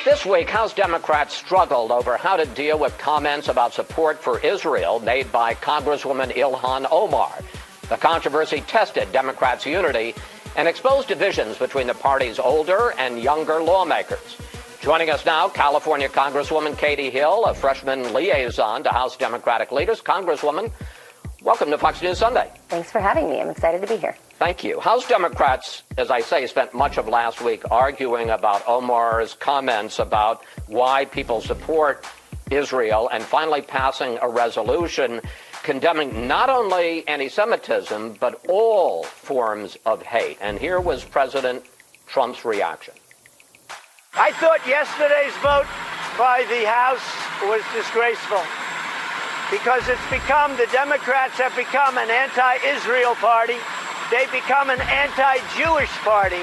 This week, House Democrats struggled over how to deal with comments about support for Israel made by Congresswoman Ilhan Omar. The controversy tested Democrats' unity and exposed divisions between the party's older and younger lawmakers. Joining us now, California Congresswoman Katie Hill, a freshman liaison to House Democratic leaders. Congresswoman, welcome to Fox News Sunday. Thanks for having me. I'm excited to be here. Thank you. House Democrats, as I say, spent much of last week arguing about Omar's comments about why people support Israel and finally passing a resolution condemning not only anti-Semitism, but all forms of hate. And here was President Trump's reaction. I thought yesterday's vote by the House was disgraceful because the Democrats have become an anti-Israel party. They've become an anti-Jewish party.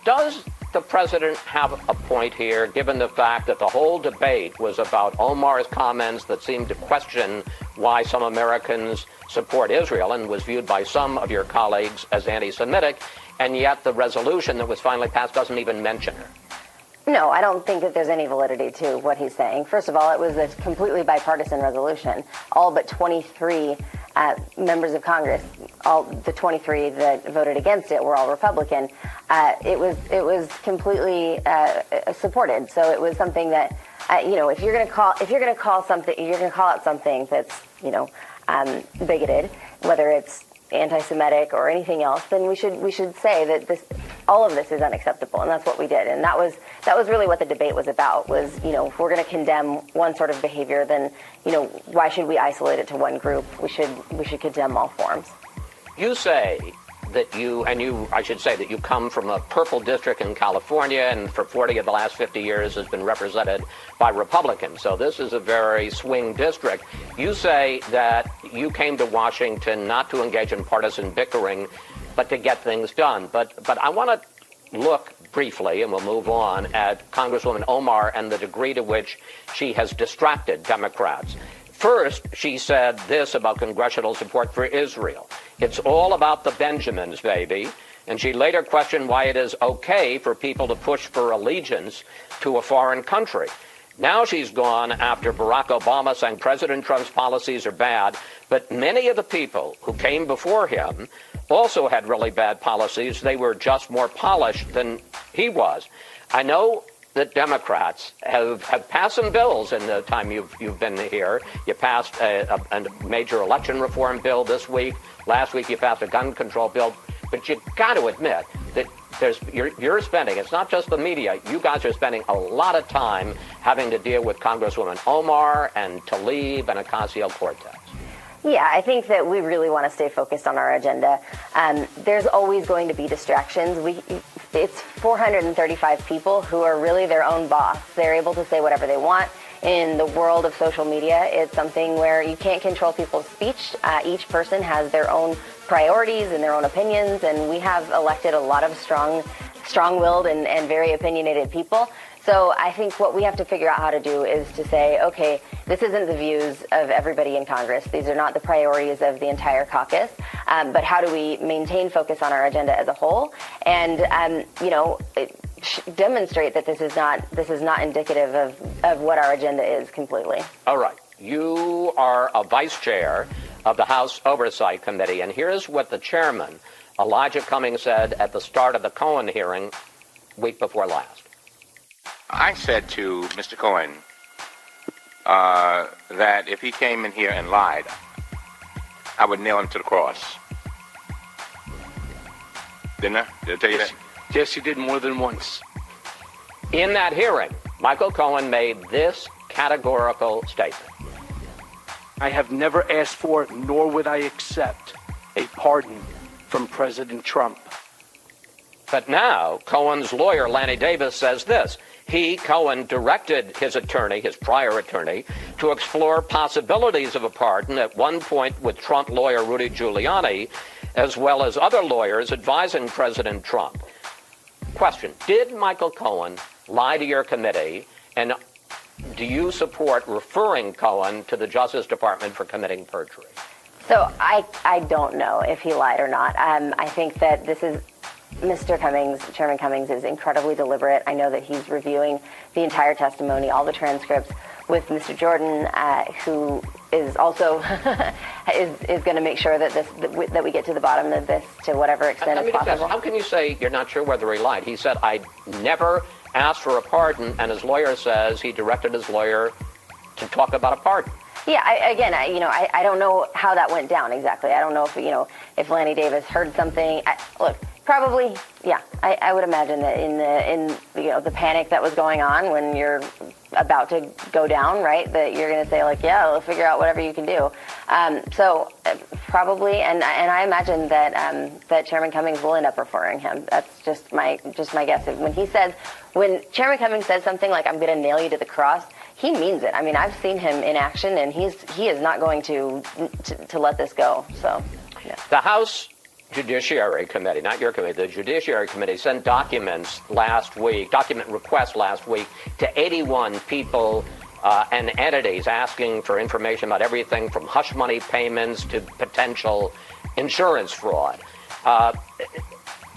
Does the president have a point here, given the fact that the whole debate was about Omar's comments that seemed to question why some Americans support Israel and was viewed by some of your colleagues as anti-Semitic, and yet the resolution that was finally passed doesn't even mention her? No, I don't think that there's any validity to what he's saying. First of all, it was a completely bipartisan resolution. All but 23 members of Congress, all the 23 that voted against it were all Republican. It was completely supported. So it was something that if you're going to call out something that's bigoted, whether it's anti-Semitic or anything else, then we should say that all of this is unacceptable, and that's what we did. And that was really what the debate was about. Was if we're going to condemn one sort of behavior, then why should we isolate it to one group? We should condemn all forms. You say that I should say that you come from a purple district in California, and for 40 of the last 50 years has been represented by Republicans. So this is a very swing district. You say that you came to Washington not to engage in partisan bickering, but to get things done. But I want to look briefly, and we'll move on, at Congresswoman Omar and the degree to which she has distracted Democrats. First, she said this about congressional support for Israel. It's all about the Benjamins, baby. And she later questioned why it is okay for people to push for allegiance to a foreign country. Now she's gone after Barack Obama saying President Trump's policies are bad, but many of the people who came before him also had really bad policies. They were just more polished than he was. I know that Democrats have passed some bills in the time you've been here. You passed a major election reform bill this week. Last week you passed a gun control bill. But you got to admit that you're spending, it's not just the media, you guys are spending a lot of time having to deal with Congresswoman Omar and Tlaib and Ocasio-Cortez. Yeah, I think that we really want to stay focused on our agenda. There's always going to be distractions. It's 435 people who are really their own boss. They're able to say whatever they want. In the world of social media, it's something where you can't control people's speech. Each person has their own priorities and their own opinions, and we have elected a lot of strong-willed and very opinionated people. So I think what we have to figure out how to do is to say, okay, this isn't the views of everybody in Congress. These are not the priorities of the entire caucus. But how do we maintain focus on our agenda as a whole and, demonstrate that this is not indicative of what our agenda is completely. All right. You are a vice chair of the House Oversight Committee, and here's what the chairman, Elijah Cummings, said at the start of the Cohen hearing week before last. I said to Mr. Cohen that if he came in here and lied, I would nail him to the cross. Didn't I? Did I tell you that? Yes, you did more than once. In that hearing, Michael Cohen made this categorical statement. I have never asked for, nor would I accept, a pardon from President Trump. But now, Cohen's lawyer, Lanny Davis, says this. He, Cohen, directed his attorney, his prior attorney, to explore possibilities of a pardon at one point with Trump lawyer Rudy Giuliani, as well as other lawyers advising President Trump. Question, did Michael Cohen lie to your committee, and do you support referring Cohen to the Justice Department for committing perjury? So I don't know if he lied or not. I think that this is Mr. Cummings, Chairman Cummings, is incredibly deliberate. I know that he's reviewing the entire testimony, all the transcripts, with Mr. Jordan, who is also is going to make sure that that we get to the bottom of this to whatever extent is possible. How can you say you're not sure whether he lied? He said, I never asked for a pardon, and his lawyer says he directed his lawyer to talk about a pardon. Yeah, I don't know how that went down exactly. I don't know if Lanny Davis heard something. Look, probably, yeah. I would imagine that in the panic that was going on when you're about to go down, right? That you're going to say like, yeah, we'll figure out whatever you can do. So probably, and I imagine that that Chairman Cummings will end up referring him. That's just my guess. When Chairman Cummings says something like, "I'm going to nail you to the cross," he means it. I mean, I've seen him in action, and he is not going to let this go. So, yeah. The House Judiciary Committee, not your committee, the Judiciary Committee sent document requests last week to 81 people and entities asking for information about everything from hush money payments to potential insurance fraud.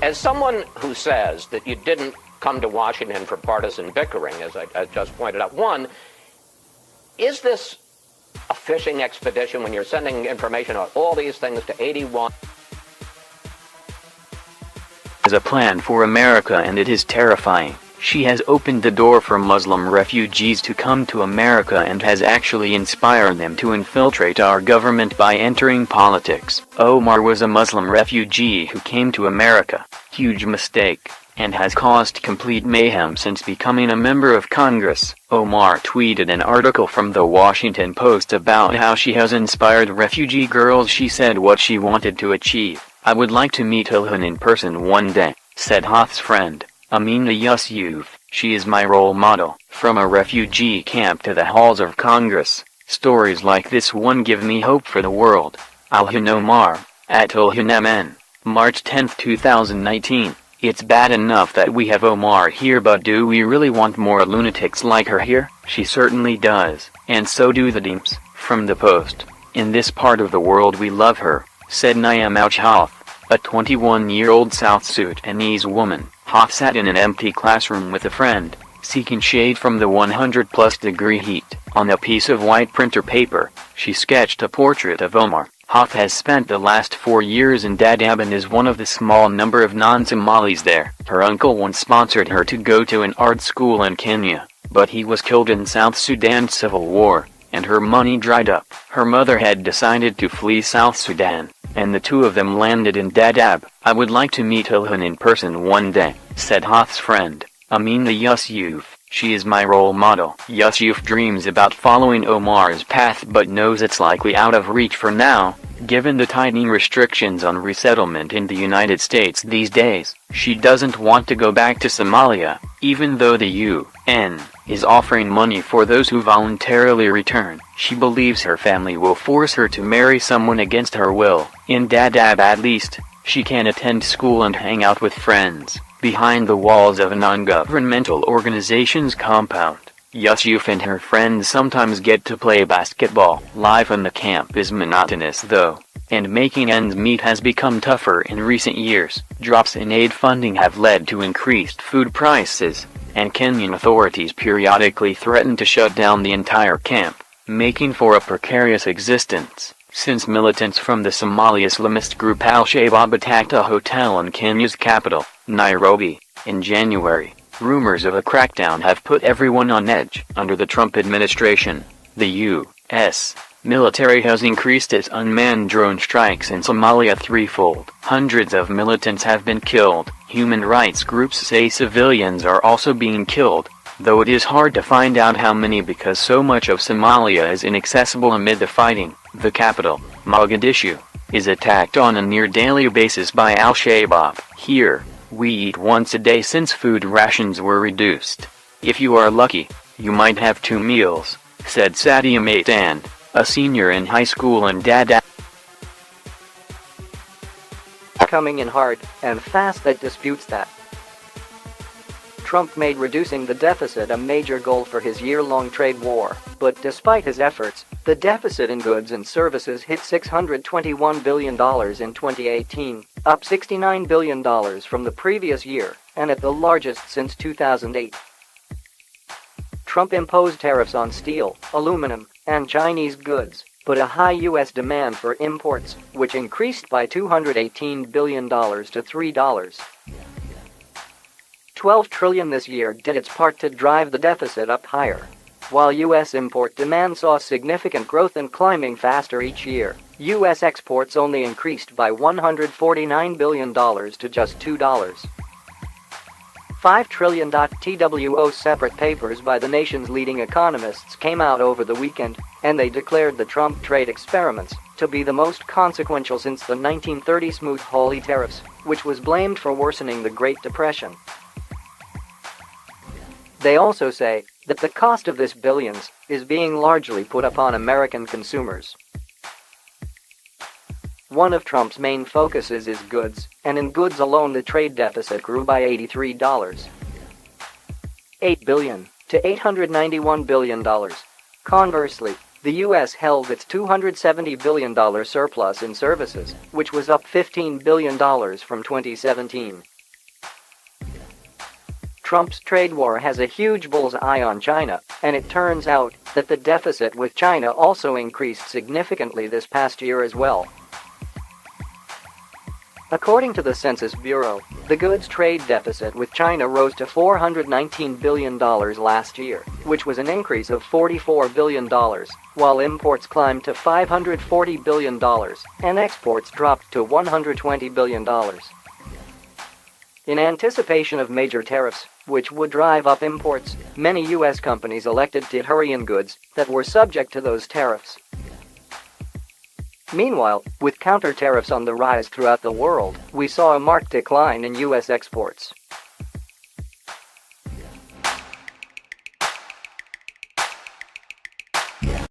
As someone who says that you didn't come to Washington for partisan bickering, as I just pointed out, one, is this a fishing expedition when you're sending information about all these things to 81? Is a plan for America, and it is terrifying. She has opened the door for Muslim refugees to come to America and has actually inspired them to infiltrate our government by entering politics. Omar was a Muslim refugee who came to America. Huge mistake. And has caused complete mayhem since becoming a member of Congress. Omar tweeted an article from the Washington Post about how she has inspired refugee girls. She said what she wanted to achieve. "I would like to meet Ilhan in person one day," said Hoth's friend, Amina Yusuf. "She is my role model." From a refugee camp to the halls of Congress, stories like this one give me hope for the world. Ilhan Omar, at IlhanMN, March 10, 2019. It's bad enough that we have Omar here, but do we really want more lunatics like her here? She certainly does, and so do the Deems. From the Post, "In this part of the world we love her," said Naeem Hoth, a 21-year-old South Sudanese woman. Hoth sat in an empty classroom with a friend, seeking shade from the 100-plus degree heat. On a piece of white printer paper, she sketched a portrait of Omar. Hoth has spent the last 4 years in Dadaab and is one of the small number of non-Somalis there. Her uncle once sponsored her to go to an art school in Kenya, but he was killed in South Sudan's civil war, and her money dried up. Her mother had decided to flee South Sudan, and the two of them landed in Dadaab. "I would like to meet Ilhan in person one day," said Hoth's friend, Amina Yusuf. "She is my role model." Yusuf dreams about following Omar's path but knows it's likely out of reach for now, given the tightening restrictions on resettlement in the United States these days. She doesn't want to go back to Somalia, even though the UN is offering money for those who voluntarily return. She believes her family will force her to marry someone against her will. In Dadaab at least, she can attend school and hang out with friends behind the walls of a non-governmental organization's compound. Yusuf and her friends sometimes get to play basketball. Life in the camp is monotonous though, and making ends meet has become tougher in recent years. Drops in aid funding have led to increased food prices, and Kenyan authorities periodically threaten to shut down the entire camp, making for a precarious existence. Since militants from the Somali Islamist group Al-Shabaab attacked a hotel in Kenya's capital, Nairobi, in January, rumors of a crackdown have put everyone on edge. Under the Trump administration, the U.S. military has increased its unmanned drone strikes in Somalia threefold. Hundreds of militants have been killed. Human rights groups say civilians are also being killed, though it is hard to find out how many because so much of Somalia is inaccessible amid the fighting. The capital, Mogadishu, is attacked on a near-daily basis by Al-Shabaab. Here, we eat once a day since food rations were reduced. If you are lucky, you might have 2 meals, said Sadia Maitan, a senior in high school in Dadaab. Coming in hard and fast that disputes that. Trump made reducing the deficit a major goal for his year-long trade war, but despite his efforts, the deficit in goods and services hit $621 billion in 2018, up $69 billion from the previous year, and at the largest since 2008. Trump imposed tariffs on steel, aluminum, and Chinese goods, but a high U.S. demand for imports, which increased by $218 billion to $3. $12 trillion this year did its part to drive the deficit up higher. While U.S. import demand saw significant growth and climbing faster each year, U.S. exports only increased by $149 billion to just $2. $5 trillion. TWO separate papers by the nation's leading economists came out over the weekend, and they declared the Trump trade experiments to be the most consequential since the 1930 Smoot-Hawley tariffs, which was blamed for worsening the Great Depression. They also say that the cost of this billions is being largely put upon American consumers. One of Trump's main focuses is goods, and in goods alone the trade deficit grew by $83.8 billion to $891 billion. Conversely, the U.S. held its $270 billion surplus in services, which was up $15 billion from 2017. Trump's trade war has a huge bull's eye on China, and it turns out that the deficit with China also increased significantly this past year as well. According to the Census Bureau, the goods trade deficit with China rose to $419 billion last year, which was an increase of $44 billion, while imports climbed to $540 billion and exports dropped to $120 billion. In anticipation of major tariffs, which would drive up imports, many U.S. companies elected to hurry in goods that were subject to those tariffs. Meanwhile, with counter tariffs on the rise throughout the world, we saw a marked decline in U.S. exports.